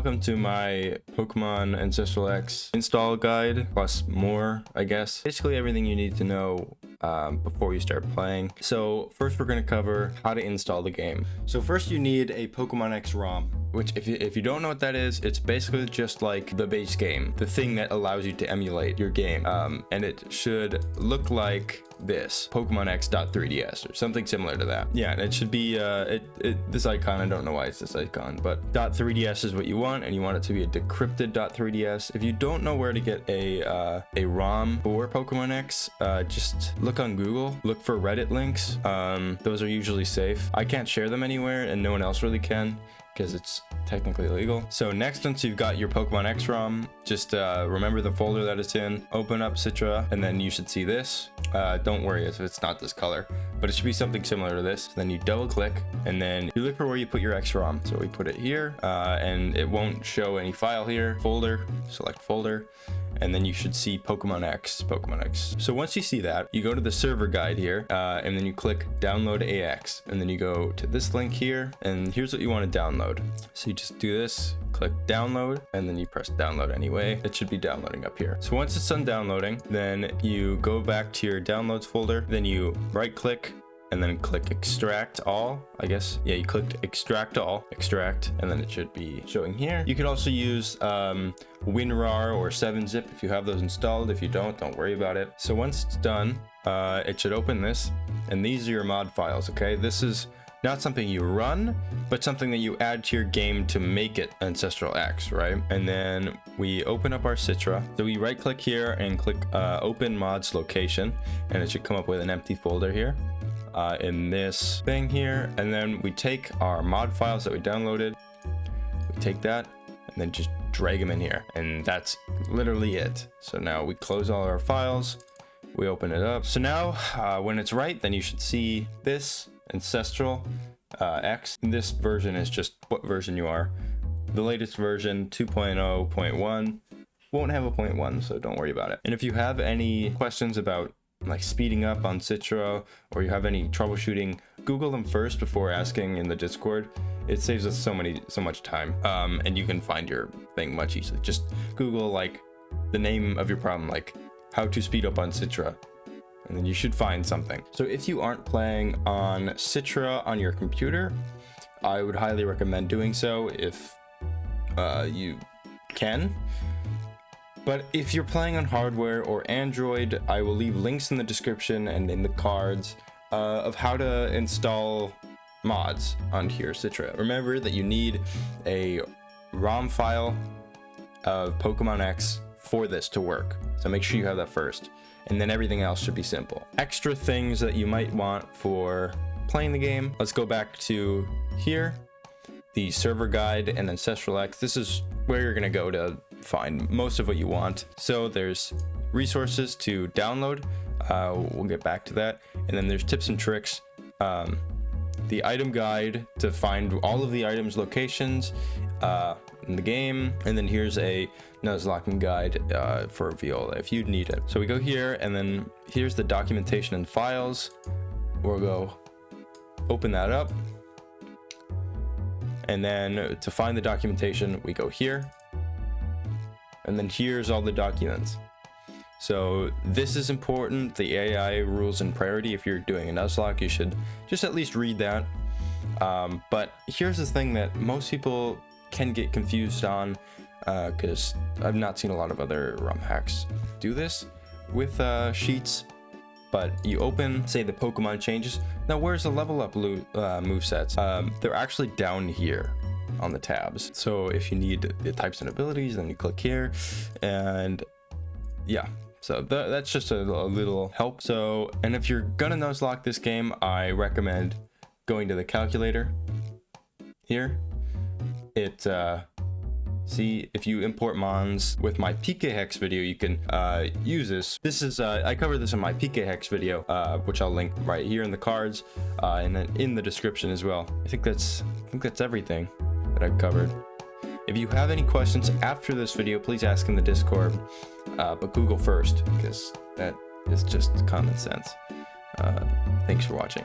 welcome to my Pokemon Ancestral X install guide, plus more, I guess. Basically everything you need to know before you start playing. So first we're going to cover how to install the game. So first you need a Pokemon X ROM, which if you don't know what that is, it's basically just like the base game, the thing that allows you to emulate your game. And it should look like this, Pokemon X.3ds or something similar to that. Yeah, and it should be this icon. I don't know why it's this icon, but .3ds is what you want, and you want it to be a decrypted .3ds. If you don't know where to get a ROM for Pokemon X, just look on Google, look for Reddit links. Those are usually safe. I can't share them anywhere, and no one else really can, because it's technically illegal. So next, once you've got your Pokemon X ROM, just remember the folder that it's in, open up Citra, and then you should see this. Don't worry if it's not this color, but it should be something similar to this. Then you double click, and then you look for where you put your X ROM. So we put it here, and it won't show any file here. Folder, select folder, and then you should see Pokemon X. So once you see that, you go to the server guide here, and then you click download AX, and then you go to this link here, and here's what you want to download. So you just do this, click download, and then you press download anyway. It should be downloading up here. So once it's done downloading, then you go back to your downloads folder, then you right click, and then click extract all, I guess. Yeah, you clicked extract all, extract, and then it should be showing here. You could also use WinRAR or 7-zip if you have those installed. If you don't worry about it. So once it's done, it should open this, and these are your mod files, okay? This is not something you run, but something that you add to your game to make it Ancestral X, right? And then we open up our Citra. So we right click here and click open mods location, and it should come up with an empty folder here. In this thing here, and then we take our mod files that we downloaded, we take that and then just drag them in here, and that's literally it. So now we close all our files, we open it up. So now when it's right, then you should see this Ancestral X. This version is just what version you are. The latest version 2.0.1 won't have a 0.1, so don't worry about it. And if you have any questions about like speeding up on Citra, or you have any troubleshooting, Google them first before asking in the Discord. It saves us so much time, and you can find your thing much easier. Just Google like the name of your problem, like how to speed up on Citra, and then you should find something. So if you aren't playing on Citra on your computer, I would highly recommend doing so if you can. But if you're playing on hardware or Android, I will leave links in the description and in the cards of how to install mods onto your Citra. Remember that you need a ROM file of Pokemon X for this to work. So make sure you have that first, and then everything else should be simple. Extra things that you might want for playing the game. Let's go back to here, the server guide and Ancestral X. This is where you're gonna go to find most of what you want. So there's resources to download, we'll get back to that, and then there's tips and tricks, the item guide to find all of the items locations in the game, and then here's a Nuzlocking guide for Viola if you need it. So we go here, and then here's the documentation and files. We'll go open that up, and then to find the documentation we go here, and then here's all the documents. So this is important, the AI rules and priority. If you're doing a Nuzlocke, you should just at least read that. But here's the thing that most people can get confused on, because I've not seen a lot of other ROM hacks do this with sheets. But you open, say the Pokemon changes. Now where's the level up movesets? They're actually down here on the tabs. So if you need the types and abilities, then you click here, and yeah, so that's just a little help. So, and if you're gonna Nuzlocke this game, I recommend going to the calculator here. See, if you import mons with my PKHex video, you can use this. This is I covered this in my PKHex video, which I'll link right here in the cards, and then in the description as well. I think that's everything that I've covered. If you have any questions after this video, please ask in the Discord, but Google first, because that is just common sense. Thanks for watching.